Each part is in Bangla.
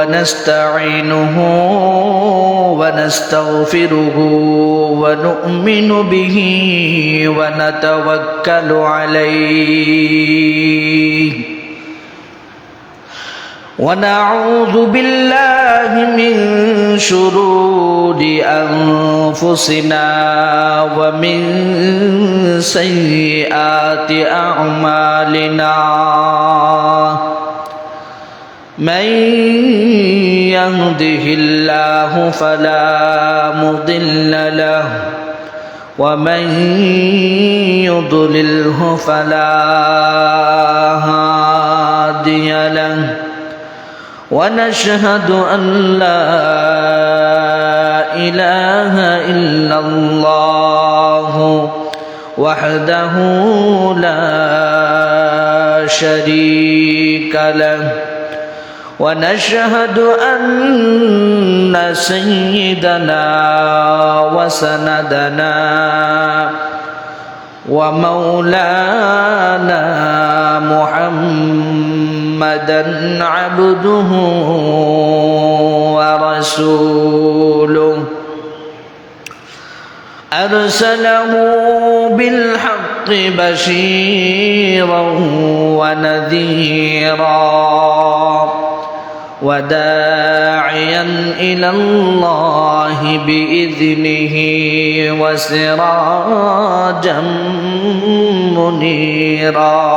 ونستعينه ونستغفره ونؤمن به ونتوكل عليه ونعوذ بالله من شرور أنفسنا ومن سيئات أعمالنا من يهده الله فلا مضل له ومن يضلله فلا هادي له ونشهد أن لا إله إلا الله وحده لا شريك له ونشهد أن سيدنا وسندنا ومولانا محمدا عبده ورسوله أرسله بالحق بشيرا ونذيرا وداعيا إلى الله بإذنه وسراجا منيرا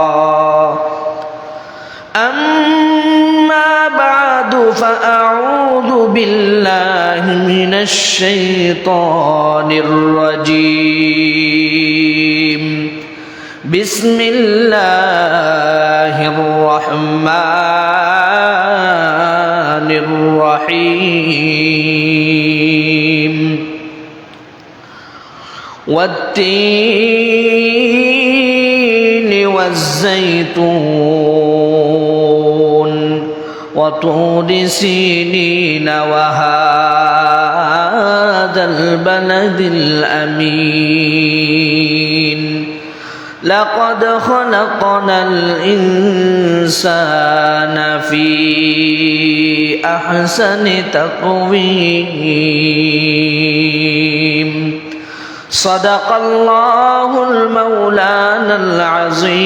أما بعد فأعوذ بالله من الشيطان الرجيم بسم الله الرحمن الرحيم والتين والزيتون وطور سينين وهذا البلد الأمين لقد خلقنا الإنسان في أحسن تقويم صدق الله المولانا العظيم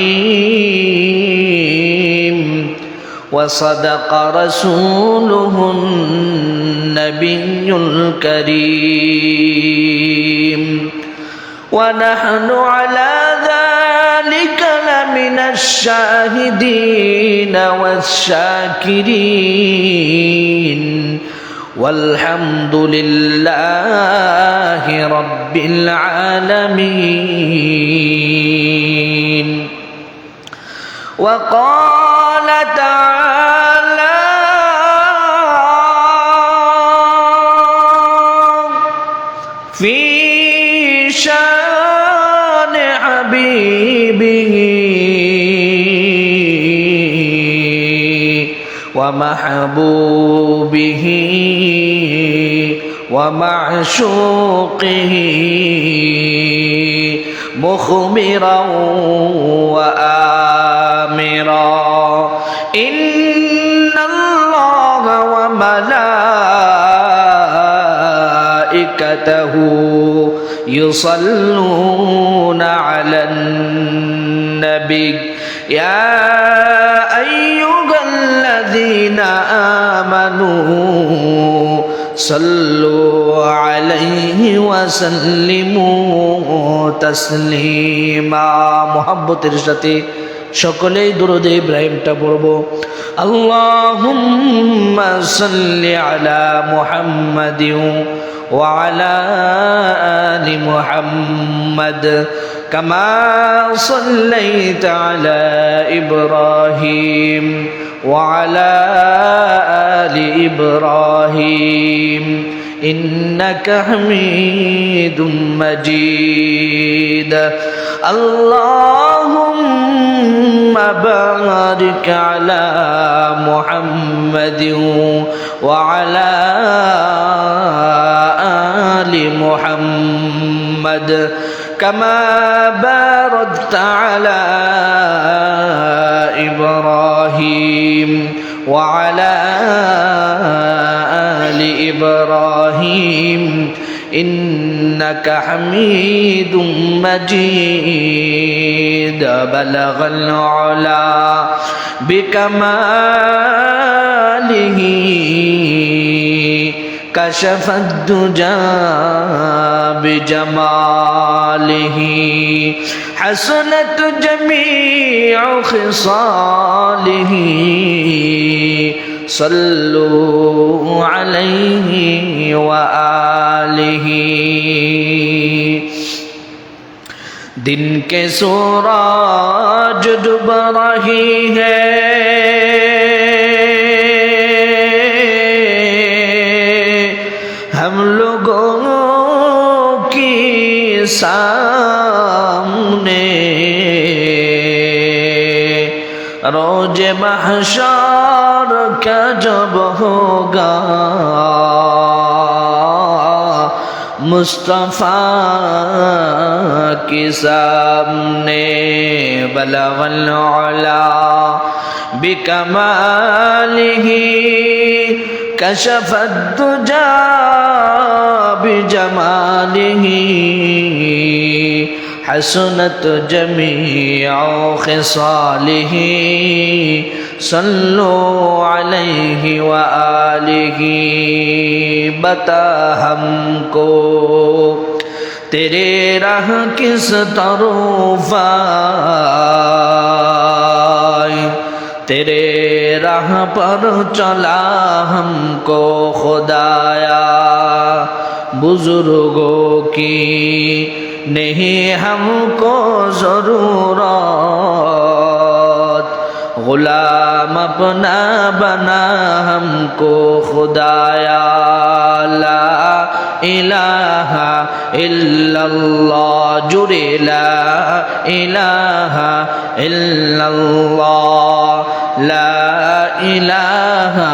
وصدق رسوله النبي الكريم ونحن على ذلك لمن الشاهدين والشاكرين والحمد لله رب العالمين وقال تعالى في شان حبيبه ومحبوبه ومعشوقه مخبرا وآمرا إن الله وملائكته يصلون على النبي يا أيها الذين آمنوا صلوا عليه وسلموا تسليما محبতের সাথে সকলেই দুরূদ ইব্রাহিমটা পড়ব আল্লাহুম্মা সাল্লি আলা মুহাম্মাদিন ওয়া আলা আলি মুহাম্মাদ কামা সাল্লাইতা আলা ইব্রাহিম ওয়া আলা আলি ইব্রাহিম إنك حميد مجيد اللهم بارك على محمد وعلى آل محمد كما باركت على إبراهيم وعلى آل إبراهيم إنك حميد مجيد بلغ العلا بكماله كشف الدجى بجماله حسنت جميع خصاله صلوا عليه وآله दिन के सूरज डूब रही है हम लोगों की सामने रोज महशर का जब होगा मुस्तफ़ा के सामने बलगल उला बिकमालिही कशफत दुजा बिजमालिही हसनत जमीअ खिसालिही सल्लु अलैहि व आलिहि बता हमको तेरे राह किस तरफ आए तेरे राह पर चला हमको खुदाया बुजुर्गों की नहीं हमको जरूरत गुलाम अपना बना हमको खुदाया ला इलाहा इल्लल्लाह जुरे ला इलाहा इल्लल्लाह ला इलाहा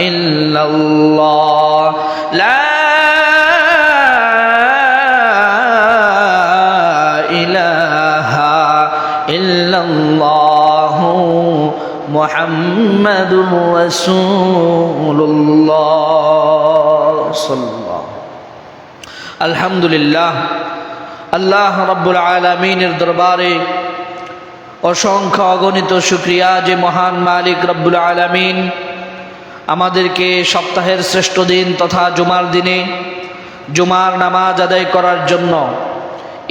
इल्लल्लाह ला इलाहा इल्लल्लाह मुहम्मदुर रसूलुल्लाह सल्लल्लाहु अल्हम्दुलिल्लाह अल्लाह रब्बुल आलमीনের দরবারে অসংখ্য অগণিত শুকরিয়া যে মহান মালিক রব্বুল আলামিন আমাদেরকে সপ্তাহের শ্রেষ্ঠ দিন তথা জুমার দিনে জুমার নামাজ আদায় করার জন্য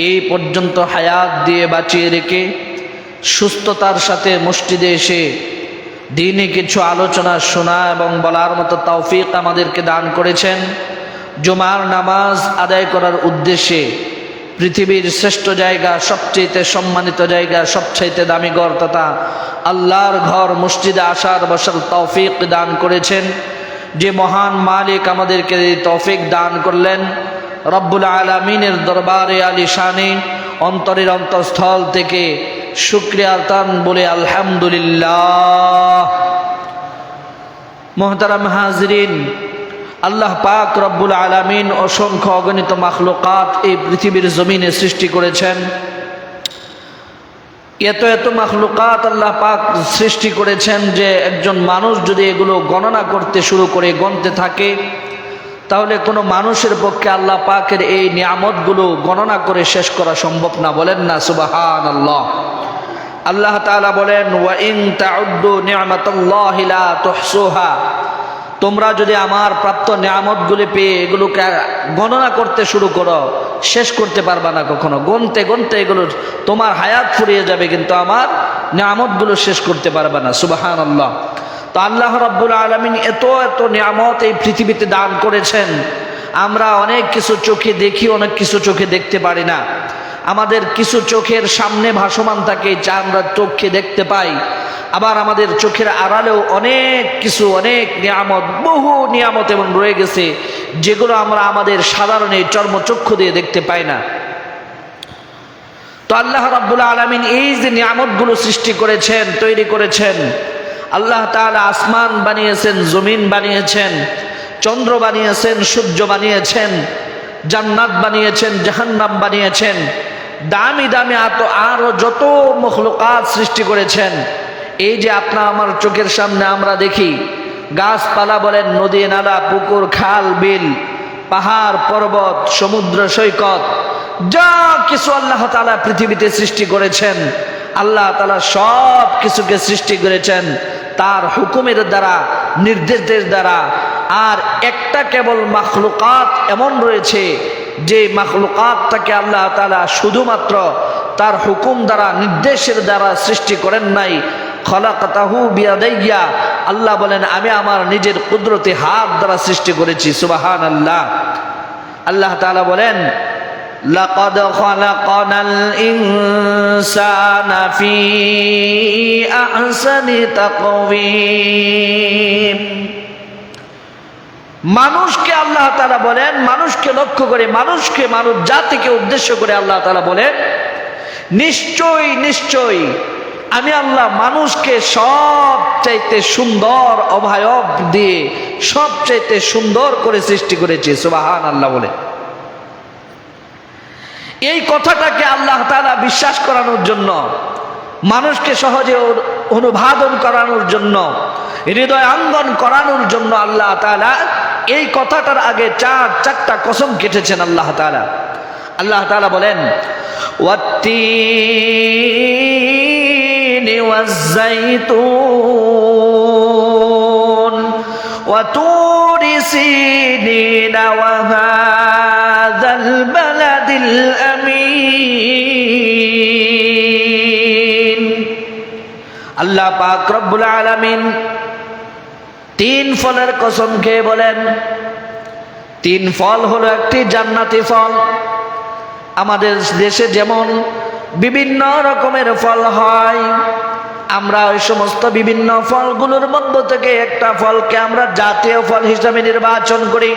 এই পর্যন্ত হায়াত দিয়ে বাঁচিয়ে রেখে সুস্থতার সাথে মসজিদে এসে দিনে কিছু আলোচনা শোনা এবং বলার মতো তৌফিক আমাদেরকে দান করেছেন। জুমার নামাজ আদায় করার উদ্দেশ্যে পৃথিবীর শ্রেষ্ঠ জায়গা, সবচেয়ে সম্মানিত জায়গা, সবচেয়ে দামি ঘর তথা আল্লাহর ঘর মসজিদে আসার বসার তৌফিক দান করেছেন। যে মহান মালিক আমাদেরকে তৌফিক দান করলেন, রব্বুল আলামিনের দরবারে আলিশানে অন্তরের অন্তঃস্থল থেকে শুকরিয়া তান বলে আলহামদুলিল্লাহ। মুহতারাম হাজরিন, আল্লাহ পাক রব্বুল আলামিন অসংখ্য অগণিত মাখলুকাত এই পৃথিবীর জমিনে সৃষ্টি করেছেন। এত এত মাখলুকাত আল্লাহ পাক সৃষ্টি করেছেন যে একজন মানুষ যদি এগুলো গণনা করতে শুরু করে গণতে থাকে তাহলে কোনো মানুষের পক্ষে আল্লাহ পাকের এই নিয়ামতগুলো গণনা করে শেষ করা সম্ভব না। বলেন না সুবহানাল্লাহ। আল্লাহ তাআলা বলেন ওয়া ইন তাউদ্দু নি'মাতাল্লাহি লা তুহসুহা, তোমরা যদি আমার প্রাপ্ত নিয়ামতগুলি পেয়ে এগুলোকে গণনা করতে শুরু করো শেষ করতে পারবা না কখনো। গণতে গণতে এগুলো তোমার হায়াত ফুরিয়ে যাবে কিন্তু আমার নিয়ামতগুলো শেষ করতে পারবা না। সুবহানাল্লাহ। তো আল্লাহ রাব্বুল আলামিন এত এত নিয়ামত এই পৃথিবীতে দান করেছেন, আমরা অনেক কিছু চোখে দেখি, অনেক কিছু চোখে দেখতে পারি না। আমাদের কিছু চোখের সামনে ভাসমান থাকে যা আমরা চোখে দেখতে পাই, আবার আমাদের চোখের আড়ালেও অনেক কিছু, অনেক নিয়ামত, বহু নিয়ামত এমন রয়ে গেছে যেগুলো আমরা আমাদের সাধারণ এই চর্মচক্ষু দিয়ে দেখতে পাই না। তো আল্লাহ রাব্বুল আলামিন এই যে নিয়ামতগুলো সৃষ্টি করেছেন, তৈরি করেছেন, আল্লাহ তাআলা আসমান বানিয়েছেন, জমিন বানিয়েছেন, চন্দ্র বানিয়েছেন, সূর্য বানিয়েছেন, জান্নাত বানিয়েছেন, জাহান্নাম বানিয়েছেন, দামি দামি আরো যত মখলুকাত সৃষ্টি করেছেন, এই যে আপনার আমার চোখের সামনে আমরা দেখি গাছপালা বলেন, নদী নালা, পুকুর, খাল, বিল, পাহাড়, পর্বত, সমুদ্র সৈকত, যা কিছু আল্লাহ তাআলা পৃথিবীতে সৃষ্টি করেছেন, আল্লাহ তাআলা সব কিছুকে সৃষ্টি করেছেন তার হুকুমের দ্বারা, নির্দেশের দ্বারা। আর একটা কেবল মাখলুকাত এমন রয়েছে যে মাখলুকাতটাকে আল্লাহ তাআলা শুধুমাত্র তার হুকুম দ্বারা, নির্দেশের দ্বারা সৃষ্টি করেন নাই। খলাকাতাহু বিয়াদাইয়া, আল্লাহ বলেন আমি আমার নিজের কুদরতি হাত দ্বারা সৃষ্টি করেছি। সুবহানাল্লাহ। আল্লাহ তাআলা বলেন লাকাদ খালাকানাল ইনসানা ফি আহসানি তাকওয়িম। মানুষকে আল্লাহ তাআলা বলেন, মানুষকে লক্ষ্য করে, মানুষকে, মানব জাতিকে উদ্দেশ্য করে আল্লাহ তাআলা বলেন নিশ্চয়ই নিশ্চয়ই আমি আল্লাহ মানুষকে সবচাইতে সুন্দর অবয়ব দিয়ে সবচাইতে সুন্দর করে সৃষ্টি করেছি। সুবহানাল্লাহ বলে এই কথাটাকে আল্লাহ তাআলা বিশ্বাস করানোর জন্য, মানুষকে সহজে অনুবাদন করানোর জন্য, হৃদয় আঙ্গন করানোর জন্য আল্লাহ তাআলা এই কথাটার আগে চারটা কসম কেটেছেন। আল্লাহ তাআলা বলেন ওয়াত্তিনি ওয়াজ্জাইতুন ওয়া তুরি সিনিনা ওয়া হাযাল বালাদিল আমিন। আল্লাহ পাক রব্বুল আলামিন তিন ফলের কসম খেয়ে বলেন, তিন ফল হলো একটি জান্নাতি ফল। আমাদের দেশে যেমন বিভিন্ন রকমের ফল হয়, আমরা ওই সমস্ত বিভিন্ন ফলগুলোর মধ্য থেকে একটা ফলকে আমরা জাতীয় ফল হিসাবে নির্বাচন করি।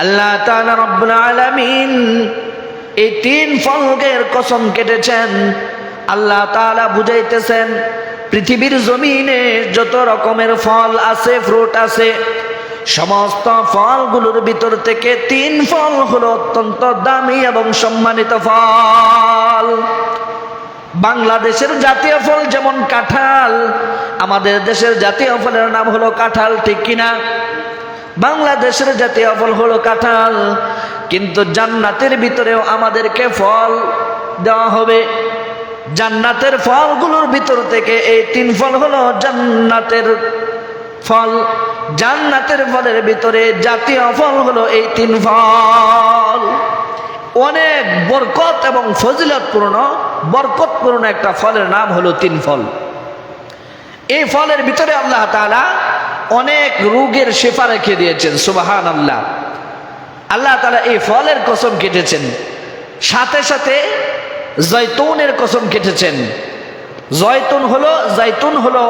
আল্লাহ তাআলা রব্বুল আলামিন এই তিন ফলের কসম কেটেছেন। আল্লাহ তাআলা বুঝাইতেছেন পৃথিবীর জমিনে যত রকমের ফল আছে, ফ্রুট আছে, সমস্ত ফলগুলোর ভিতর থেকে তিন ফল হলো অত্যন্ত দামি এবং সম্মানিত ফল। বাংলাদেশের জাতীয় ফল যেমন কাঁঠাল, আমাদের দেশের জাতীয় ফলের নাম হলো কাঁঠাল, ঠিক কিনা? বাংলাদেশের জাতীয় ফল হলো কাঁঠাল, কিন্তু জান্নাতের ভিতরেও আমাদেরকে ফল দেওয়া হবে। জান্নাতের ফলগুলোর ভিতর থেকে এই তিন ফল হলো জান্নাতের ফল। জান্নাতের ফলের ভিতরে জাতীয় ফল হলো এই তিন ফল। অনেক বরকত এবং বরকতপূর্ণ একটা ফলের নাম হলো তিন ফল। এই ফলের ভিতরে আল্লাহ তাআলা অনেক রোগের শিফা রেখে দিয়েছেন। সুবহানাল্লাহ। আল্লাহ তাআলা এই ফলের কসম কেটেছেন, সাথে সাথে জয়তুনের কসম কেটেছেন। জয়তুন হলো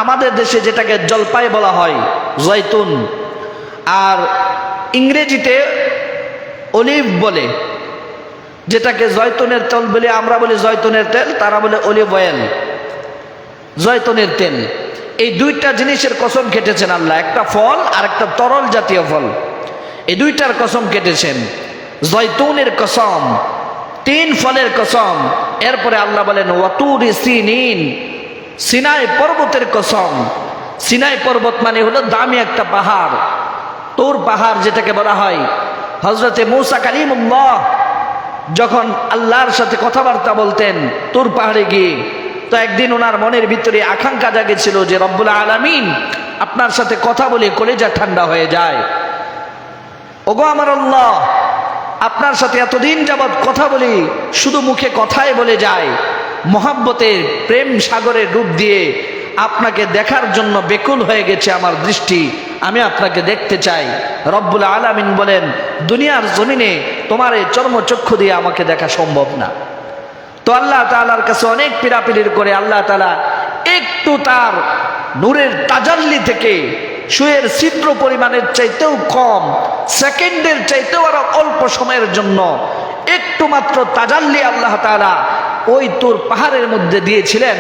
আমাদের দেশে যেটাকে জলপাই বলা হয়, জয়তুন। আর ইংরেজিতে অলিভ বলে, যেটাকে জয়তুনের তেল বলে। আমরা বলি জয়তুনের তেল, তারা বলে অলিভ অয়েল, জয়তুনের তেল। এই দুইটা জিনিসের কসম কেটেছেন আল্লাহ, একটা ফল আর একটা তরল জাতীয় ফল। এই দুইটার কসম কেটেছেন, জয়তুনের কসম, তিন ফলের কসম। এরপরে আল্লাহ বলেন ওয়াতুরি সিনিন, সিনাই পর্বতের কসম। সিনাই পর্বত মানে হলো দামি একটা পাহাড়, তুর পাহাড় যেটাকে বলা হয়। হযরতে মূসা কালিমুল্লাহ যখন আল্লাহর সাথে কথাবার্তা বলতেন তুর পাহাড়ে গিয়ে, তো একদিন ওনার মনের ভিতরে আকাঙ্ক্ষা জাগেছিল যে রব্বুল আলামিন আপনার সাথে কথা বলে কলিজা ঠান্ডা হয়ে যায়। ওগো আমার আল্লাহ, আপনার সাথে এতদিন যাবৎ কথা বলি, শুধু মুখে কথাই বলে যায়, মহাব্বতের প্রেম সাগরের রূপ দিয়ে আপনাকে দেখার জন্য বেকুল হয়ে গেছে আমার দৃষ্টি, আমি আপনাকে দেখতে চাই। রব্বুল আলামিন বলেন দুনিয়ার জমিনে তোমার এই চর্মচক্ষু দিয়ে আমাকে দেখা সম্ভব না। তো আল্লাহ তাআলার কাছে অনেক পীড়াপিড়ির করে আল্লাহ তাআলা একটু তার নূরের তাজাল্লি থেকে সুয়ের ছিদ্র পরিমাণের চাইতেও কম, সেকেন্ডের চাইতেও আরো অল্প সময়ের জন্য একটু মাত্র তাজাল্লি আল্লাহ তাআলা ওই তুর পাহাড়ের মধ্যে দিয়েছিলেন।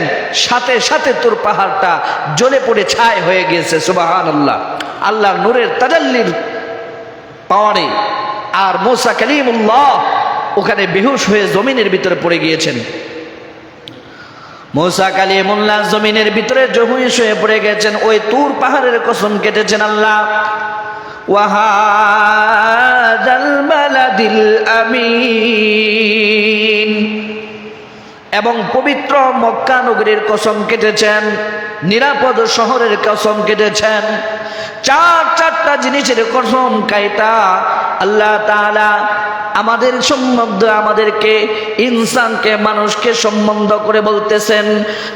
সাথে সাথে তুর পাহাড়টা জ্বলে পড়ে ছাই হয়ে গিয়েছে। সুবহানাল্লাহ। আল্লাহর নূরের তাজাল্লির পাওয়ারে আর মূসা কালিমুল্লাহ ওখানে বেহুশ হয়ে জমিনের ভিতরে পড়ে গিয়েছেন। মূসা কালিমুল্লাহ জমিনের ভিতরে জহুইশ হয়ে পড়ে গেছেন, ওই তুর পাহাড়ের কসম কেটেছেন আল্লাহ, ওয়াহাদাল বালাদিল আমিন, এবং পবিত্র মক্কা নগরীর কসম কেটেছেন, নিরাপদ শহরের কসম কেটেছেন। চারটা জিনিসের কসম কাইটা আল্লাহ তাআলা আমাদের সম্বন্ধে, আমাদেরকে, ইনসানকে, মানুষকে সম্বন্ধ করে বলতেছেন,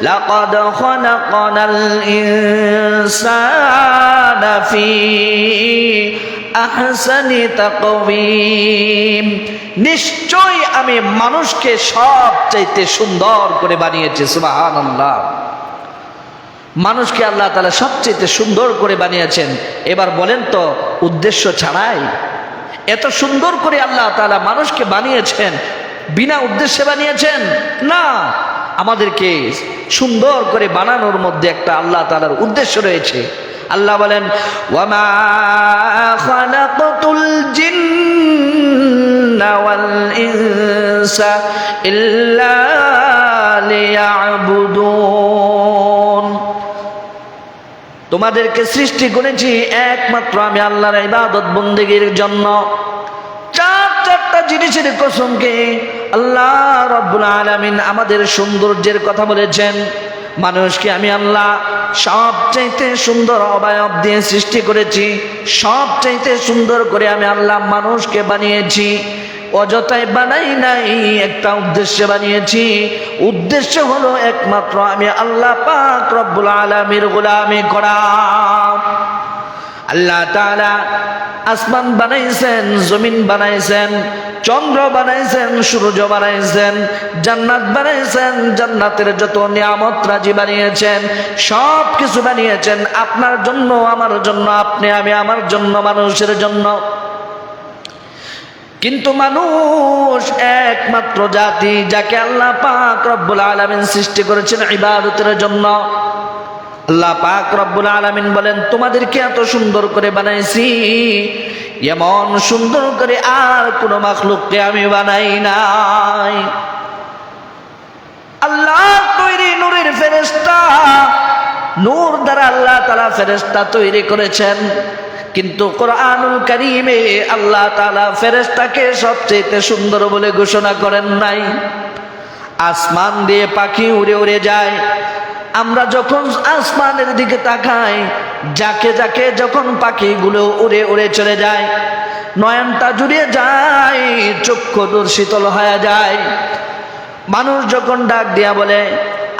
লাকাদ খালাকানাল ইনসানা ফি আহসানি তাকওয়িম, নিশ্চয় আমি মানুষকে সবচাইতে সুন্দর করে বানিয়েছি। সুবহানাল্লাহ, মানুষকে আল্লাহ তাআলা সবচাইতে সুন্দর করে বানিয়েছেন। এবার বলেন তো, উদ্দেশ্য ছাড়াই এত সুন্দর করে আল্লাহ তাআলা মানুষকে বানিয়েছেন, বিনা উদ্দেশ্যে বানিয়েছেন না। আমাদেরকে সুন্দর করে বানানোর মধ্যে একটা আল্লাহ তাআলার উদ্দেশ্য রয়েছে। আল্লাহ বলেন, ওয়ামা খালাকতুল জিন্না ওয়াল ইনসা ইল্লা লিয়াবুদুন, তোমাদেরকে সৃষ্টি করেছি একমাত্র আমি আল্লাহর ইবাদত বন্দেগীর জন্য। চারটা জিনিসের কসমকে আল্লাহ রাব্বুল আলামিন আমাদের সৌন্দর্যের কথা বলেছেন। মানুষকে আমি আল্লাহ সবচাইতে সুন্দর অবয়ব দিয়ে সৃষ্টি করেছি, সবচাইতে সুন্দর করে আমি আল্লাহ মানুষকে বানিয়েছি। অযথাই বানাই নাই, একটা উদ্দেশ্যে বানিয়েছি। উদ্দেশ্য হলো একমাত্র আমি আল্লাহ পাক রব্বুল আলামিনের গোলামি করা। আল্লাহ তাআলা আসমান বানাইছেন, জমিন বানাইছেন, চন্দ্র বানাইছেন, সূর্য বানাইছেন, জান্নাত বানাইছেন, জান্নাতের যত নিয়ামত রাজি বানিয়েছেন, সব কিছু বানিয়েছেন আপনার জন্য, আমার জন্য, আপনি আমি, আমার জন্য, মানুষের জন্য। কিন্তু মানুষ একমাত্র জাতি যাকে আল্লাহ পাক রব্বুল আলামিন সৃষ্টি করেছেন ইবাদতের জন্য। আল্লাহ পাক রব্বুল আলামিন বলেন, তোমাদেরকে এত সুন্দর করে বানাইছি, এমন সুন্দর করে আর কোন মাখলুককে আমি বানাই নাই। আল্লাহ তৈরি নূরের ফেরেশতা, নূর দ্বারা আল্লাহ তাআলা ফেরেশতা তৈরি করেছেন। কিন্তু কোরআনুল কারীমে আল্লাহ তাআলা ফেরেশতাকে সবচেয়ে সুন্দর বলে ঘোষণা করেন নাই। আসমান দিয়ে পাখি উড়ে উড়ে যায়, আমরা যখন আসমানের দিকে তাকাই, যাকে যাকে যখন পাখিগুলো উড়ে উড়ে চলে যায়, নয়নটা জুড়িয়ে যায়, চক্ষু শীতল হয়ে যায়। মানুষ যখন ডাক দিয়া বলে,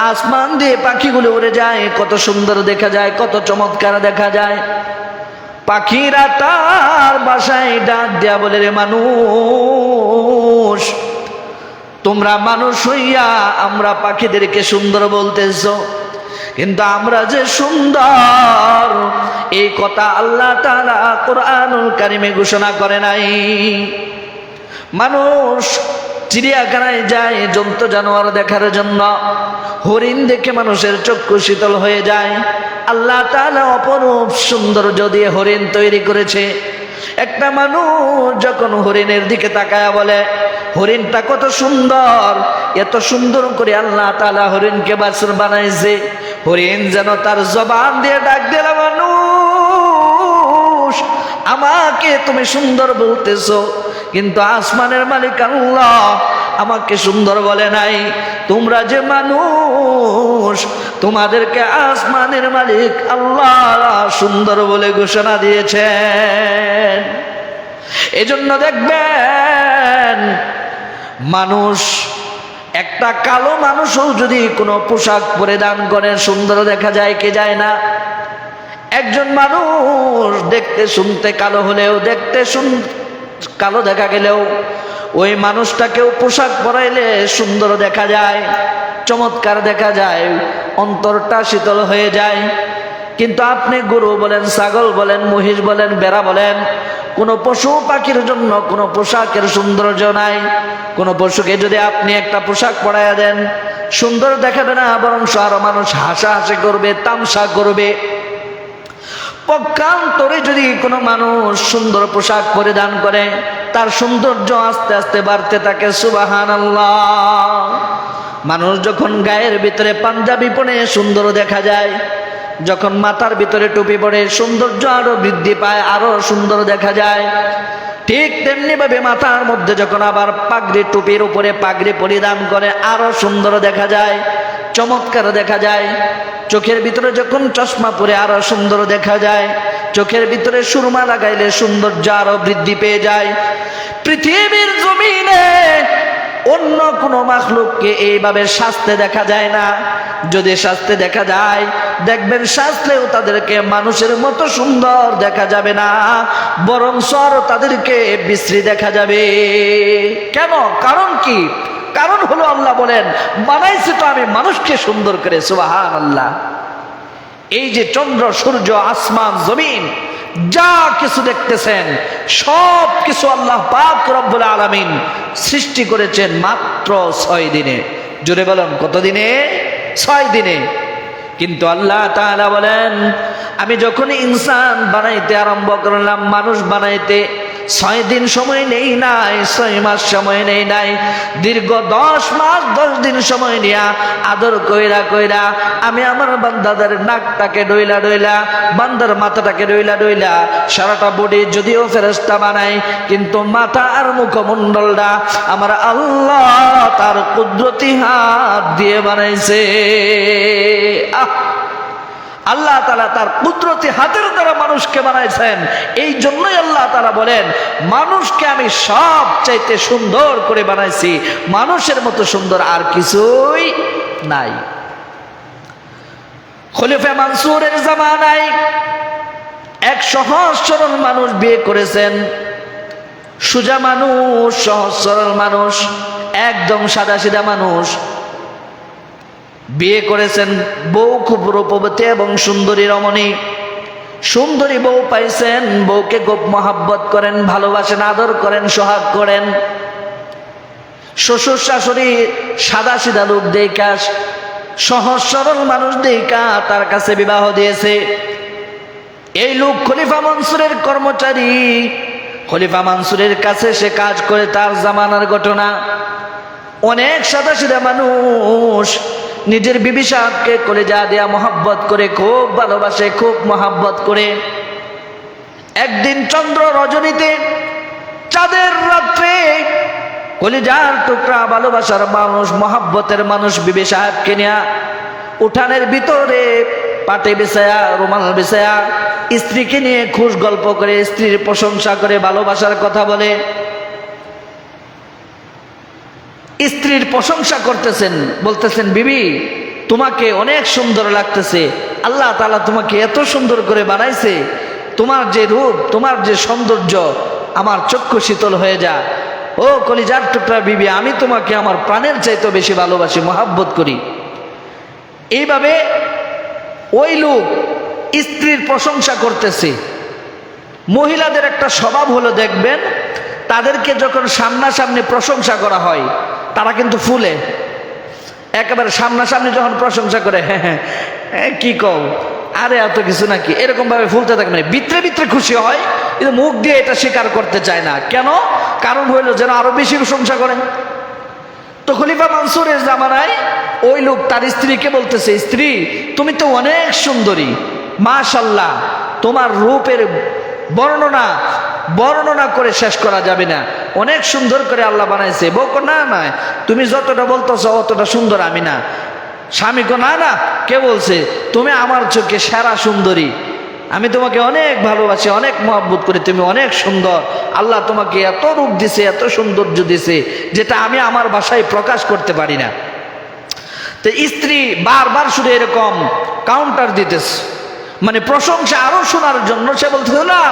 আসমান দিয়ে পাখিগুলো উড়ে যায়, কত সুন্দর দেখা যায়, কত চমৎকার দেখা যায়। পাখিরা তার বাসায় ডাক দিয়া বলে, রে মানুষ, তোমরা মানুষ হইয়া আমরা পাখিদেরকে সুন্দর বলতেছো, কিন্তু আমরা যে সুন্দর এই কথা আল্লাহ তাআলা কোরআনুল কারীমে ঘোষণা করে নাই। মানুষ চিড়িয়াখানায় যায় জন্তু জানোয়ার দেখার জন্য, হরিণ দেখে মানুষের চক্ষু শীতল হয়ে যায়। আল্লাহ তাআলা অপরূপ সৌন্দর্য দিয়ে হরিণ তৈরি করেছে। একটা মানুষ যখন হরিণের দিকে তাকায়া বলে, হরিণটা কত সুন্দর, এত সুন্দর করে আল্লাহ তাআলা হরিণকে বাছুর বানাইছে, হরিণ যেন তার জবান দিয়ে ডাক দিল, মানুষ আমাকে তুমি সুন্দর বলতেছো, কিন্তু আসমানের মালিক আল্লাহ আমাকে সুন্দর বলে নাই। তোমরা যে মানুষ, তোমাদেরকে আসমানের মালিক আল্লাহ সুন্দর বলে ঘোষণা দিয়েছেন। এজন্য দেখবেন, মানুষ, একটা কালো মানুষও যদি কোনো পোশাক পরিধান করে সুন্দর দেখা যায় কি যায় না? একজন মানুষ দেখতে শুনতে কালো হলেও, দেখতে কালো দেখা গেলেও, ওই মানুষটাকেও পোশাক পরাইলে সুন্দর দেখা যায়, চমৎকার দেখা যায়, অন্তরটা শীতল হয়ে যায়। কিন্তু আপনি গরু বলেন, ছাগল বলেন, মহিষ বলেন, বেড়া বলেন, কোনো পশু পাখির জন্য কোনো পোশাকের সৌন্দর্য নাই। কোনো পশুকে যদি আপনি একটা পোশাক পরাইয়া দেন, সুন্দর দেখাবে না, বরং আরো মানুষ হাসাহাসি করবে, তামসা করবে। পক্ষান্তরে যদি কোনো মানুষ সুন্দর পোশাক পরিধান করে, তার সৌন্দর্য আস্তে আস্তে বাড়তে থাকে। সুবহানাল্লাহ। মানুষ যখন গায়ের ভিতরে পাঞ্জাবি পরে সুন্দর দেখা যায়, যখন মাথার ভিতরে টুপি পরে সৌন্দর্য আরো বৃদ্ধি পায়, আরো সুন্দর দেখা যায়। ঠিক তেমনি ভাবে মাথার মধ্যে যখন আবার পাগড়ি, টুপির উপরে পাগড়ি পরিধান করে আরো সুন্দর দেখা যায়, চমৎকার দেখা যায়। চোখের ভিতরে যখন চশমা পরে আরো সুন্দর দেখা যায়, চোখের ভিতরে সুরমা লাগাইলে সৌন্দর্য আরো বৃদ্ধি পেয়ে যায়। পৃথিবীর জমিনে অন্য কোনো মাখলুককে এইভাবে সাজতে দেখা যায় না। যদি সাজতে দেখা যায়, দেখবেন সাজলেও তাদেরকে মানুষের মতো সুন্দর দেখা যাবে না, বরং তাদেরকে বিশ্রী দেখা যাবে। কেন? কারণ কি? কারণ হলো আল্লাহ বলেন, বানাইছি তো আমি মানুষকে সুন্দর করে। সুবহানাল্লাহ। এই যে চন্দ্র, সূর্য, আসমান, জমিন, যা কিছু দেখতেছেন সব কিছু আল্লাহ পাক রব্বুল আলামিন সৃষ্টি করেছেন মাত্র 6 দিনে। জোরে বলেন, কত দিনে? 6 দিনে। কিন্তু আল্লাহ তাআলা বলেন, আমি যখন ইনসান বানাইতে আরম্ভ করলাম, মানুষ বানাইতে 6 দিন সময় নেই নাই, 6 মাস সময় নেই নাই, দীর্ঘ 10 মাস 10 দিন সময় নিয়া আদর কইরা কইরা আমি আমার বান্দাদের নাকটাকে ডইলা ডইলা, বান্দার মাথাটাকে ডইলা ডইলা, সারাটা বডি যদিও ফেরেশতা বানাই, কিন্তু মাথা আর মুখমণ্ডলটা আমার আল্লাহ তার কুদরতি হাত দিয়ে বানাইছে। আল্লাহ তাআলা তার কুদরতি হাতের দ্বারা মানুষকে বানাইছেন। এই জন্যই আল্লাহ তাআলা বলেন, মানুষকে আমি সব চাইতে সুন্দর করে বানাইছি, মানুষের মতো সুন্দর আর কিছুই নাই। খলিফা মানসুরের জামানায় এক সহজ সরল মানুষ বিয়ে করেছেন। সোজা মানুষ, সহজ সরল মানুষ, একদম সাদা সিধা মানুষ বিয়ে করেছেন। বউ খুব রূপবতী এবং সুন্দরী রমণী। সুন্দরী বউ পাইছেন, বউকে খুব মহাব্বত করেন, ভালোবাসেন, আদর করেন, সোহাগ করেন। শ্বশুর শাশুড়ি সাদা সিধা লোক দেখা, সহজ সরল মানুষ দেখা তার কাছে বিবাহ দিয়েছে। এই লোক খলিফা মনসুরের কর্মচারী। খলিফা মনসুরের কাছে সে কাজ করে। তার জামানার ঘটনা। অনেক সাদা সিধা মানুষ নিজের বিবি সাহেবকে কলিজা দেয়া মহব্বত করে, খুব ভালোবাসে, খুব মহব্বত করে। একদিন চন্দ্র রজনীতে, চাঁদের রাত্রে, কলিজার টুকরা ভালোবাসার মানুষ, মহব্বতের মানুষ বিবি সাহেবকে নিয়ে উঠানের ভিতরে পাটে বিছায়া, রুমাল বিছায়া স্ত্রীকে নিয়ে খুশ গল্প করে, স্ত্রীর প্রশংসা করে, ভালোবাসার কথা বলে। স্ত্রীর প্রশংসা করতেছেন, বলতেছেন, বিবি তোমাকে অনেক সুন্দর লাগতেছে, আল্লাহ তাআলা তোমাকে এত সুন্দর করে বানাইছে, তোমার যে রূপ, তোমার যে সৌন্দর্য, আমার চক্ষু শীতল হয়ে যায়। ও কলিজার টুকরা বিবি, আমি তোমাকে আমার প্রাণের চাইতে বেশি ভালোবাসি, মহাব্বত করি। এইভাবে ওই লোক স্ত্রীর প্রশংসা করতেছে। মহিলাদের একটা স্বভাব হলো, দেখবেন তাদেরকে যখন সামনাসামনি প্রশংসা করা হয় তারা কিন্তু ফুলে। একেবারে সামনাসামনি যখন প্রশংসা করে, হ্যাঁ হ্যাঁ কি কও, আরে এত কিছু নাকি, এরকম ভাবে ফুলতে থাকে। মানে ভিতরে ভিতরে খুশি হয়, কিন্তু মুখ দিয়ে এটা স্বীকার করতে চায় না। কেন? কারণ হইলো যেন আরো বেশি প্রশংসা করেন। তো খলিফা মনসুরের জামানায় ওই লোক তার স্ত্রীকে বলতেছে, স্ত্রী তুমি তো অনেক সুন্দরী, মাশাআল্লাহ, তোমার রূপের বর্ণনা করে শেষ করা যাবে না, অনেক সুন্দর করে আল্লাহ বানাইছে। বউ কো না না, তুমি যতটা বলতেছো অতটা সুন্দর আমি না। স্বামী কো না না, কে বলছে, তুমি আমার চোখে সেরা সুন্দরী, আমি তোমাকে অনেক ভালোবাসি, অনেক মহব্বত করি, তুমি অনেক সুন্দর, আল্লাহ তোমাকে এত রূপ দিছে, এত সৌন্দর্য দিছে, যেটা আমি আমার ভাষায় প্রকাশ করতে পারি না। তো স্ত্রী বারবার শুধু এরকম কাউন্টার দিতেছে, মানে প্রশংসা আরো শোনার জন্য। সে বলতেছে, না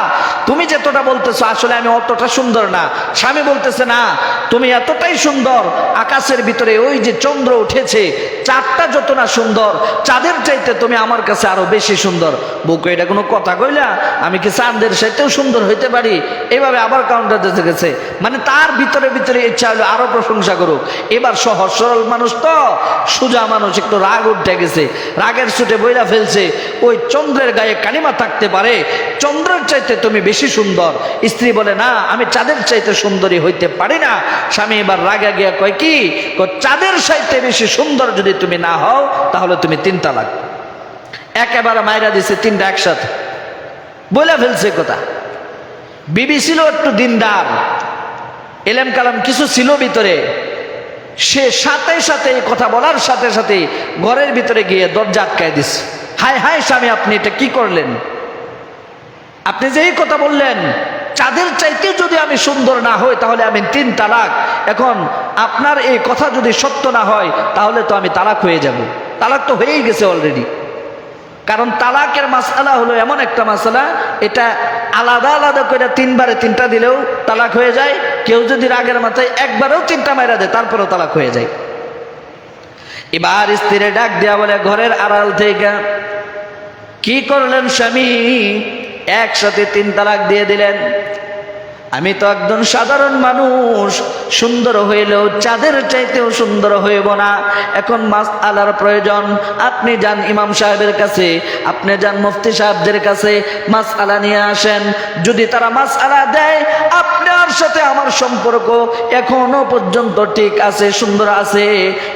তুমি যতটা বলতেছো আসলে আমি অতটা সুন্দর না। স্বামী বলতেছে, না তুমি এতটাই সুন্দর, আকাশের ভিতরে ওই যে চন্দ্র উঠেছে, চাঁদটা যত না সুন্দর, চাঁদের চাইতে তুমি আমার কাছে আরো বেশি সুন্দর। বউকে এটা কোনো কথা কইলা, আমি কি চাঁদের চাইতেও সুন্দর হইতে পারি? এইভাবে আবার কাউন্টার দিতে গেছে। মানে তার ভিতরে ভিতরে ইচ্ছা হলো আরো প্রশংসা করুক। এবার সহজ সরল মানুষ তো, সোজা মানুষ, একটু রাগ উঠে গেছে, রাগের ছুটে বইরা ফেলছে, ওই চন্দ্র চন্দ্রের গায়ে কালিমা থাকতে পারে, চন্দ্রের চাইতে তুমি বেশি সুন্দর। স্ত্রী বলে, না, আমি চাঁদের চাইতে সুন্দরী হইতে পারি না। স্বামী এবার রাগা গিয়া কয়, কি? চাঁদের চাইতে বেশি সুন্দর যদি তুমি না হও তাহলে তুমি 3 তালাক। একেবারে মাইরা দিছে 3টা একসাথে, বলে ফেলছে কথা। বিবি ছিল একটু দিনদার, এলেম কালাম কিছু ছিল ভিতরে। সে সাথে সাথে কথা বলার সাথে সাথে ঘরের ভিতরে গিয়ে দরজা আটকায় দিছে। হায় হায় স্বামী, আপনি এটা কি করলেন? আপনি যে এই কথা বললেন, চাঁদের চাইতে যদি আমি সুন্দর না হই তাহলে আমি 3 তালাক। এখন আপনার এই কথা যদি সত্য না হয় তাহলে তো আমি তালাক হয়ে যাব। তালাক তো হয়েই গেছে অলরেডি। কারণ তালাকের মাসআলা হলো এমন একটা মাসআলা, এটা আলাদা আলাদা করে 3 বারে 3টা দিলেও তালাক হয়ে যায়। কেউ যদি রাগের মাথায় একবারেও 3টা মাইরা দেয় তারপরেও তালাক হয়ে যায়। এবার স্ত্রীরে ডাক দেয়া বলে ঘরের আড়াল থেকে, কি করলেন স্বামী? একসাথে 3 তালাক দিয়ে দিলেন। আমি তো একজন সাধারণ মানুষ, সুন্দর হইলেও চাঁদের চাইতেও সুন্দর হইব না। এখন মাসআলার প্রয়োজন। আপনি যান ইমাম সাহেবের কাছে, আপনি যান মুফতি সাহেবদের কাছে, মাসআলা নিয়ে আসেন। যদি তারা মাসআলা দেয় আপনার সাথে আমার সম্পর্ক এখনো পর্যন্ত ঠিক আছে, সুন্দর আছে,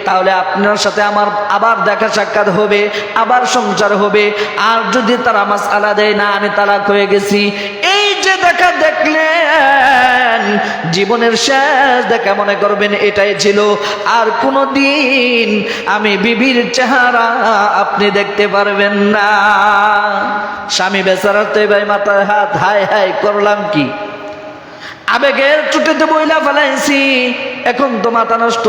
তাহলে আপনার সাথে আমার আবার দেখা সাক্ষাৎ হবে, আবার সংসার হবে। আর যদি তারা মাসআলা দেয় না, আমি তালাক হয়ে গেছি, এই যে দেখা দেখলেন, জীবনের শেষ দেখা মনে করবেন এটাই ছিল। আর কোনদিন আমি বিবির চেহারা আপনি দেখতে পারবেন না। স্বামী বেচারা তো ভাই মাথায় হাত, হায় হায় করলাম কি? আবেগের চুটিতে বইলা ফেলাইছি, এখন তো মাথা নষ্ট।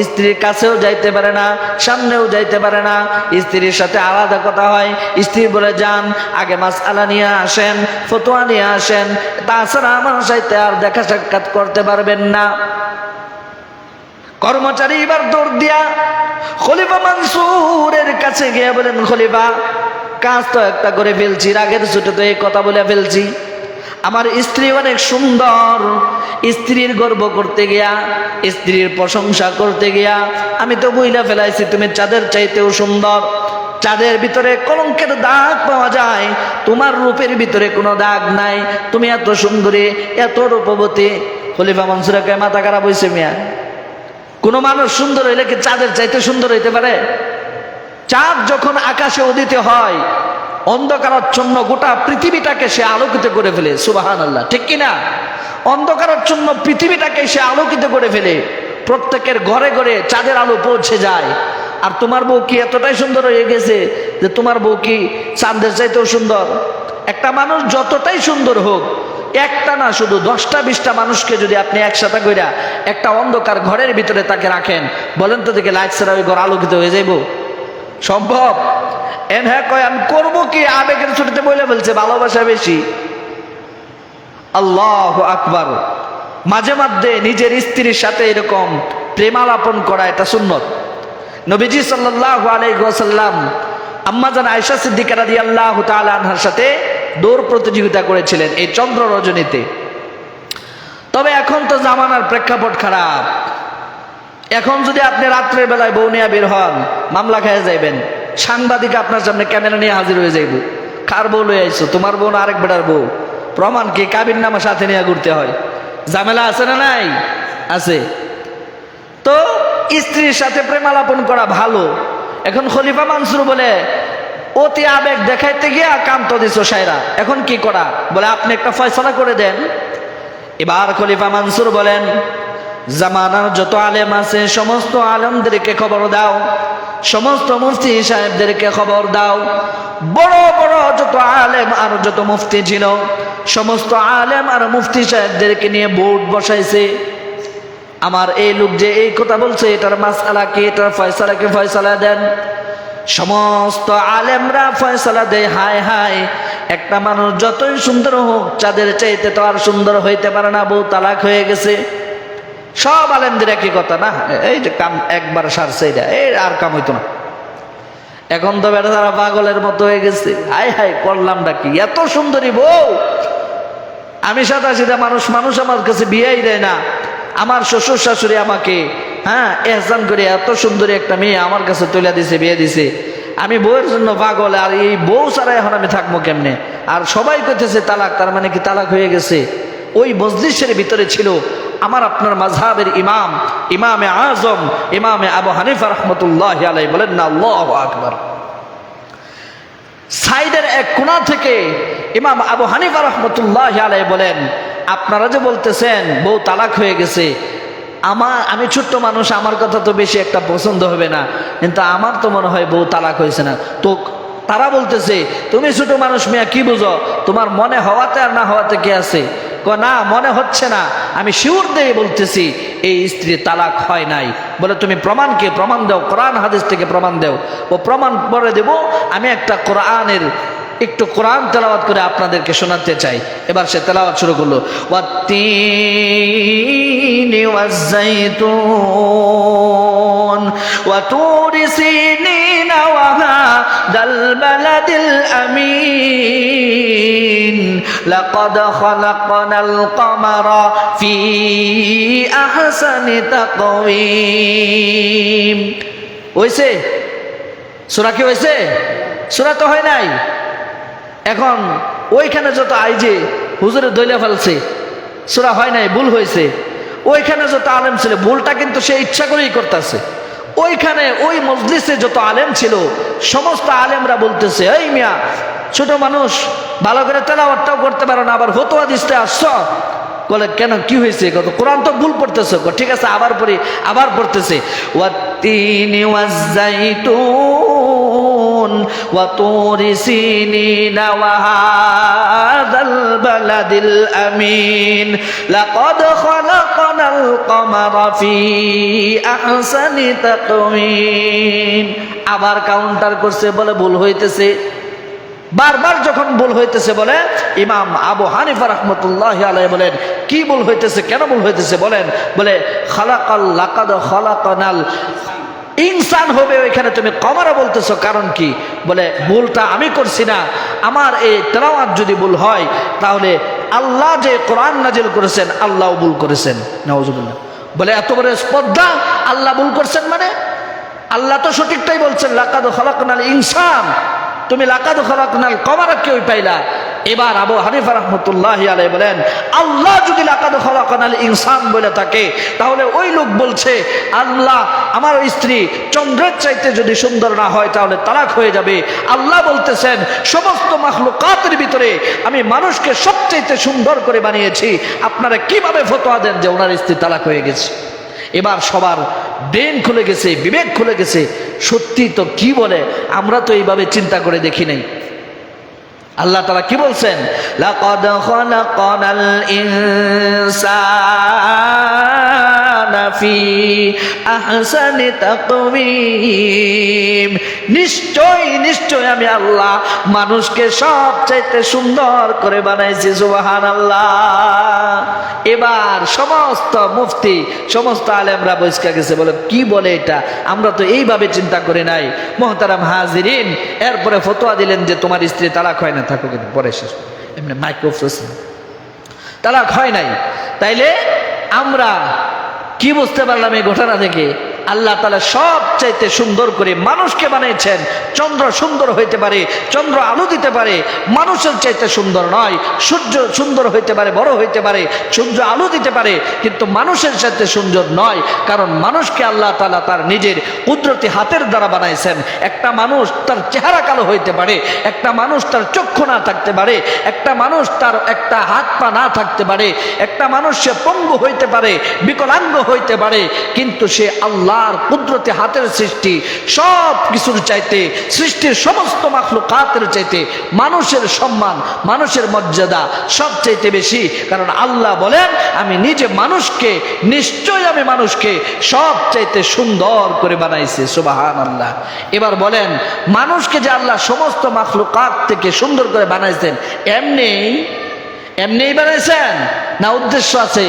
স্ত্রীর কাছেও যাইতে পারে না, সামনেও যাইতে পারে না। স্ত্রীর সাথে আলাদা কথা হয়, স্ত্রী বলে যান আগে মাসআলা নিয়ে আসেন, ফতোয়া নিয়ে আসেন, তাছাড়া আমার সাথে আর দেখা সাক্ষাৎ করতে পারবেন না। কর্মচারী এবার দৌড় দিয়া খলিফা মানসুরের কাছে গিয়ে বলেন, খলিফা, কাজ তো একটা করে ফেলছি, রাগের ছুটে তো এই কথা বলে ফেলছি। আমার স্ত্রী অনেক সুন্দর, স্ত্রীর গর্ব করতে গিয়া, স্ত্রীর প্রশংসা করতে গিয়া আমি তো বইলা ফেলাইছি তুমি চাঁদের চাইতেও সুন্দর। চাঁদের ভিতরে কলঙ্কের দাগ পাওয়া যায়, তোমার রূপের ভিতরে কোনো দাগ নাই। তুমি এত সুন্দরী, এত রূপবতী। খলিফা মানসুরকে মাথা খারাপ হয়েছে মিয়া। কোনো মানুষ সুন্দর হইলে কি চাঁদের চাইতে সুন্দর হইতে পারে? চাঁদ যখন আকাশে উদিত হয়, অন্ধকারাচ্ছন্ন গোটা পৃথিবীটাকে সে আলোকিত করে ফেলে। সুবহানাল্লাহ, ঠিক কিনা? অন্ধকারাচ্ছন্ন পৃথিবীটাকে সে আলোকিত করে ফেলে। প্রত্যেকের ঘরে ঘরে চাঁদের আলো পৌঁছে যায়। আর তোমার বউ কি এতটাই সুন্দর হয়ে গেছে যে তোমার বউ কি চাঁদের চাইতেও সুন্দর? একটা মানুষ যতটাই সুন্দর হোক, একটা না শুধু 10টা 20টা মানুষকে যদি আপনি একসাথে কইরা একটা অন্ধকার ঘরের ভিতরে তাকে রাখেন, বলেন তো দেখে লাইট ছাড়া ওই ঘর আলোকিত হয়ে যাইব? সম্ভব? হ্যাঁ কয় আমি করবো কি? আবেগের ছুটিতে বলে ফেলছে, ভালোবাসা বেশি। আল্লাহু আকবার। মাঝে মাঝে নিজের স্ত্রীর সাথে এরকম প্রেমালাপন করা এটা সুন্নত। নবীজি সাল্লাল্লাহু আলাইহি ওয়াসাল্লাম আম্মা জান আয়েশা সিদ্দিকা রাদিয়াল্লাহু তাআলা আনহার সাথে দৌড় প্রতিযোগিতা করেছিলেন এই চন্দ্র রজনীতে। তবে এখন তো জামানার প্রেক্ষাপট খারাপ। এখন যদি আপনি রাত্রের বেলায় বউ নিয়ে বের হন, মামলা খেয়ে যাইবেন। সাংবাদিক আপনার সামনে ক্যামেরা নিয়ে হাজির হয়ে যাইব, কার বউ লয়ে আইছো? তোমার বউ না আরেক বেটার বউ? প্রমাণ কি? কাবির নামা সাথে নিয়ে ঘুরতে হয়। ঝামেলা আছে না নাই? আছে। তো স্ত্রীর সাথে প্রেমালাপন করা ভালো। এখন খলিফা মানসুর বলে অতি আবেগ দেখাইতে গিয়া কান্ত দিছো সাইরা, এখন কি করা? বলে আপনি একটা ফয়সালা করে দেন। এবার খলিফা মানসুর বলেন, জামানার যত আলেম আছে সমস্ত আলেমদেরকে খবর দাও, সমস্ত মুফতি সাহেবদেরকে খবর দাও। বড় বড় যত আলেম আর যত মুফতি ছিল সমস্ত আলেম আর মুফতি সাহেবদেরকে নিয়ে বোর্ড বসাইছে। আমার এই লোক যে এই কথা বলছে, এটার মাসআলা কি, এটার ফয়সালা কি, ফয়সালা দেন। সমস্ত আলেমরা ফয়সালা দেয়, হায় হায়, একটা মানুষ যতই সুন্দর হোক চাঁদের চাইতে তো আর সুন্দর হইতে পারে না, বউ তালাক হয়ে গেছে। সব আলেমদের একই কথা, না এই যে কাম একবার সারছে, এটা এই আর কাম হইতো না। এখন তো বেটা তারা পাগলের মতো হয়ে গেছে। হায় হায় করলামটা কি? এত সুন্দরী বউ, আমি সাদা সিধা মানুষ, মানুষ আমার কাছে বিয়েই দেয় না। আমার শ্বশুর শাশুড়ি আমাকে এহসান করে এত সুন্দরী একটা মেয়ে আমার কাছে তুলে দিছে, বিয়ে দিছে। আমি বউয়ের জন্য পাগল, আর এই বউ ছাড়া এখন আমি থাকবো কেমনে? আর সবাই কইতেছে তালাক, তার মানে কি তালাক হয়ে গেছে? ওই মজলিসের ভিতরে ছিল আমার আপনার মাযহাবের ইমাম, ইমামে আজম, ইমামে আবু হানিফা রাহমাতুল্লাহি আলাইহি। বলেন না আল্লাহু আকবার। সাইডের এক কোণা থেকে ইমাম আবু হানিফা রাহমাতুল্লাহি আলাইহি বলেন, আপনারা যে বলতেছেন বউ তালাক হয়ে গেছে, আমি ছোট্ট মানুষ, আমার কথা তো বেশি একটা পছন্দ হবে না, কিন্তু আমার তো মনে হয় বউ তালাক হয়েছে না। তো তারা বলতেছে, তুমি ছোট মানুষ মিয়া, কি বুঝো? তোমার মনে হওয়াতে আর না হওয়াতে কি আছে? না, মনে হচ্ছে না, আমি শিওর দিয়ে বলতেছি এই স্ত্রী তালাক হয় নাই। বলে তুমি প্রমাণকে প্রমাণ দাও, কোরআন হাদিস থেকে প্রমাণ দাও। ও প্রমাণ পরে দেব। আমি একটা একটু কোরআন তেলাওয়াত করে আপনাদেরকে শোনাতে চাই। এবার সে তেলাওয়াত শুরু করলো, ওয়াত্তিনি ওয়াজ্জাইতুন ওয়া তুরি সিনিন ওয়া হাদাল বালাদিল আমিন লাকাদ খালাকনাল কমারা ফি আহসানি তাকওয়িম। হইছে? সূরা কি হইছে? সূরা তো হয় নাই। এখন ওইখানে যত আইজে হুজুরে দইলা ফেলছে, সূরা হয় নাই, ভুল হয়েছে। ওইখানে যত আলেম ছিল, ভুলটা কিন্তু সে ইচ্ছা করেই করতেছে। ওইখানে ওই মজলিসে যত আলেম ছিল, সমস্ত আলেমরা বলতেছে, এই মিয়া ছোট মানুষ, ভালো করে তেলাওয়াতটাও করতে পারো না, আবার ফতোয়া দিতে আসছো। বলে কেন, কি হয়েছে? কত কোরআন তো ভুল পড়তেছে। ঠিক আছে, আবার পড়ি। আবার পড়তেছে, ওয়াত্তিনি ওয়াজ্জাইতুন ওয়া তুরি সিনিন ওয়া হাদাল বালাদিল আমিন লাকাদ খালাকনাল কমারা ফি আহসানি তাকওয়িম। আবার কাউন্টার করছে, বলে ভুল হইতেছে। বারবার যখন ভুল হইতেছে, বলে ইমাম আবু হানিফা রাহমাতুল্লাহি আলাইহি বলেন, কি ভুল হইতেছে, কেন ভুল হইতেছে? বলে খালাকাল লাকাদ খালাকনাল ইনসান হবে, ওইখানে তুমি কমারা বলতেছো, কারণ কি? বলে ভুলটা আমি করছি না, আমার এই তেলাওয়াত যদি ভুল হয়, তাহলে আল্লাহ যে কোরআন নাজিল করেছেন আল্লাহও ভুল করেছেন। নাউজুবিল্লাহ। বলে এত বড় স্পর্ধা, আল্লাহ ভুল করছেন মানে? আল্লাহ তো সঠিকটাই বলছেন, লাকাদ খালাকনাল ইনসান, তুমি লাকাদ খালাকনাল কমারা কেউ পাইলা। এবার আবু হানিফা রাহমাতুল্লাহি আলাইহি বলেন, আল্লাহ যদি লাকাদ খালাকনাল ইনসান বলে থাকে, তাহলে ওই লোক বলছে আল্লাহ আমার স্ত্রী চন্দ্রের চাইতে যদি সুন্দর না হয় তাহলে তালাক হয়ে যাবে। আল্লাহ বলতেছেন সমস্ত মাখলুকাতের ভিতরে আমি মানুষকে সবচাইতে সুন্দর করে বানিয়েছি, আপনারা কিভাবে ফতোয়া দেন যে ওনার স্ত্রী তালাক হয়ে গেছে? এবার সবার ব্রেন খুলে গেছে, বিবেক খুলে গেছে। সত্যি তো, কি বলে, আমরা তো এইভাবে চিন্তা করে দেখি নাই। আল্লাহ তাআলা কি বলছেন? লাকাদ খালাকনাল ইনসানা ফি আহসানি তাকওয়িম। নিশ্চয় আমি আল্লাহ মানুষকে সবচাইতে সুন্দর করে বানাইছি। সুবহানাল্লাহ। এবার সমস্ত মুফতি, সমস্ত আলেমরা বসকা গেছে, বলে কি বলে এটা, আমরা তো এইভাবে চিন্তা করি নাই। মুহতারাম হাজিরিন, এরপরে ফতোয়া দিলেন যে তোমার স্ত্রী তালাক হয় না, থাকো কিন্তু পরে শেষ। এমনি মাইক্রোফোন তালাক হয় নাই। তাইলে আমরা কি বুঝতে পারলাম এই ঘটনা থেকে? আল্লাহ তাআলা সবচাইতে সুন্দর করে মানুষকে বানিয়েছেন। চন্দ্র সুন্দর হইতে পারে, চন্দ্র আলো দিতে পারে, মানুষের চাইতে সুন্দর নয়। সূর্য সুন্দর হইতে পারে, বড় হইতে পারে, সূর্য আলো দিতে পারে, কিন্তু মানুষের চাইতে সুন্দর নয়। কারণ মানুষকে আল্লাহ তাআলা তার নিজের কুদরতি হাতের দ্বারা বানাইছেন। একটা মানুষ তার চেহারা কালো হইতে পারে, একটা মানুষ তার চক্ষু না থাকতে পারে, একটা মানুষ তার একটা হাত পা না থাকতে পারে, একটা মানুষ সে পঙ্গু হইতে পারে, বিকলাঙ্গ হইতে পারে, কিন্তু সে আল্লাহর কুদরতি হাতের সৃষ্টি। সব কিছুর চাইতে, সৃষ্টির সমস্ত মাখলুকাতের চাইতে মানুষের সম্মান, মানুষের মর্যাদা সবচাইতে বেশি। কারণ আল্লাহ বলেন, আমি নিজে মানুষকে, নিশ্চয় আমি মানুষকে সবচাইতে সুন্দর করে বানাইছি। সুবহানাল্লাহ। এবার বলেন, মানুষকে যে আল্লাহ সমস্ত মাখলুকাত থেকে সুন্দর করে বানাইছেন, এমনিই বানাইছেন না উদ্দেশ্য আছে?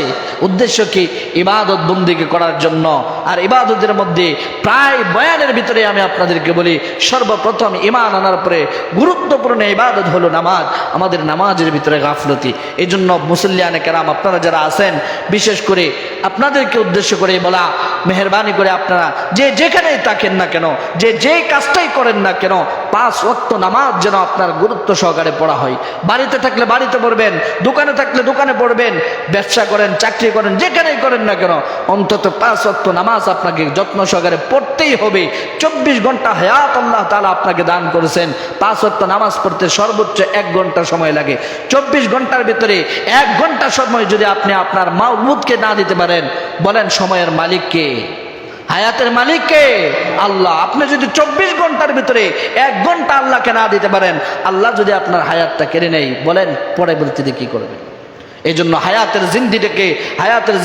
উদ্দেশ্য কি? ইবাদত বন্দেগী করার জন্য। আর ইবাদতের মধ্যে প্রায় বয়ানের ভিতরে আমি আপনাদেরকে বলি, সর্বপ্রথম ঈমান আনার পরে গুরুত্বপূর্ণ ইবাদত হলো নামাজ। আমাদের নামাজের ভিতরে গাফলতি। এই জন্য মুসল্লিয়ানে কেরাম আপনারা যারা আছেন, বিশেষ করে আপনাদেরকে উদ্দেশ্য করে বলা, মেহরবানি করে আপনারা যে যেখানেই থাকেন না কেন, যে যেই কাজটাই করেন না কেন, 5 ওয়াক্ত নামাজ যেন আপনার গুরুত্ব সহকারে পড়া হয়। বাড়িতে থাকলে বাড়িতে পড়বেন, দোকানে থাকলে দোকানে পড়বেন, ব্যবসা করেন, চাকরি করেন, যেখানেই করেন না কেন, অন্তত 5 ওয়াক্ত নামাজ আপনাকে যত্ন সহকারে পড়তেই হবে। 24 ঘন্টা হায়াত আল্লাহ তাআলা আপনাকে দান করেছেন। 5 ওয়াক্ত নামাজ পড়তে সর্বোচ্চ 1 ঘন্টা সময় লাগে। 24 ঘন্টার ভিতরে 1 ঘন্টা সময় যদি আপনি আপনার মাবুদকে না দিতে পারেন, বলেন সময়ের মালিক কে? হায়াতের মালিক কে? আল্লাহ। আপনি যদি 24 ঘন্টার ভিতরে 1 ঘন্টা আল্লাহকে না দিতে পারেন, আল্লাহ যদি আপনার হায়াতটা কেড়ে নেয়, বলেন পরবর্তীতে কি করবেন? এই জন্য হায়াতের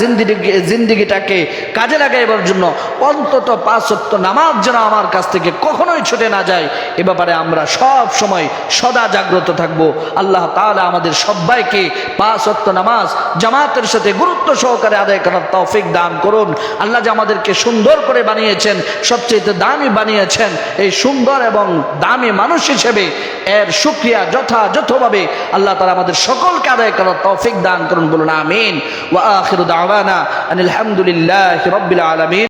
জিন্দিগিটাকে কাজে লাগাইবার জন্য অন্তত 5 ওয়াক্ত নামাজ যেন আমার কাছ থেকে কখনোই ছুটে না যায়, এ ব্যাপারে আমরা সব সময় সদা জাগ্রত থাকব। আল্লাহ তাআলা আমাদের সবাইকে 5 ওয়াক্ত নামাজ জামাতের সাথে গুরুত্ব সহকারে আদায় করার তৌফিক দান করুন। আল্লাহ যে আমাদেরকে সুন্দর করে বানিয়েছেন, সবচেয়ে দামি বানিয়েছেন, এই সুন্দর এবং দামি মানুষ হিসেবে এর শুকরিয়া যথাযথভাবে আল্লাহ তাআলা আমাদের সকলকে আদায় করার তৌফিক দান করুন। বলুন আমিন। ওয়া আখিরু দাওয়ানা আনিল হামদুলিল্লাহি রাব্বিল আলামিন।